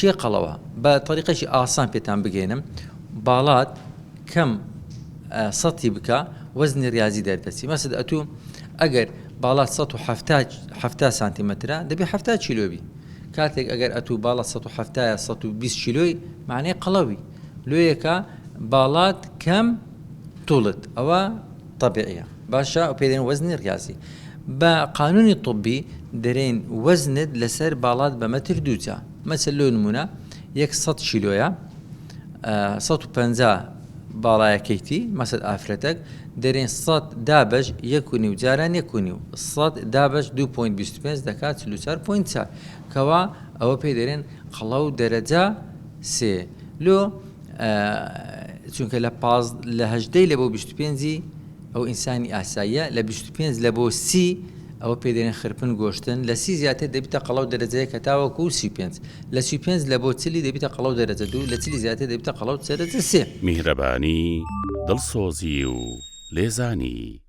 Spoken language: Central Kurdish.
چێ قەڵەوە بە طریقەشی ئاسان پێتان بگەێنم باڵات کەم سەتی بکە وەزنی ریاضی دەردەچی مەسەد ئەتوو ئەگەر باڵات 170 سانتیمەترە دەبێ 70 کیلۆبی کاتێک ئەگەر ئەتوو باڵات 170 120 کیلۆی معنەی قەڵەوی لۆیەکە باڵات کەم توڵت ئەوە طبیعیە باشە ئەو پێدەین وەزنی ریاضی بە قانونی طبی دەرێن وەزنت لەسەر باڵات بە مەتر دووچە مەسەل لۆ نمونە 100 کیلۆیە 150 باڵایەکەیتی مەسەد ئافرەتەک دەرێن 100 دابەش 1.5 جاران 1.5 100 دابەش 2.25 دەکات 4.4 کەوا ئەوە پێی دەرێن قەڵەو دەرەجە سێ لۆ چونکە لە 18 لە بۆ 25 ئەو ئینسانی ئاساییە لە 25 لە بۆ 30 ئەوە پێ دەرێن خرپن گۆشتن لە 30 زیاتر دەبیتە قەڵەو دەرەجەیە کە تاوەکو 35 لە 35 لە بۆ 40 دەبیتە قەڵەو دەرەجە 2 لە 40 زیاتر دەبیتە قەڵەو دەرەجە 3 میهرەبانی دڵسۆزی و لێزانی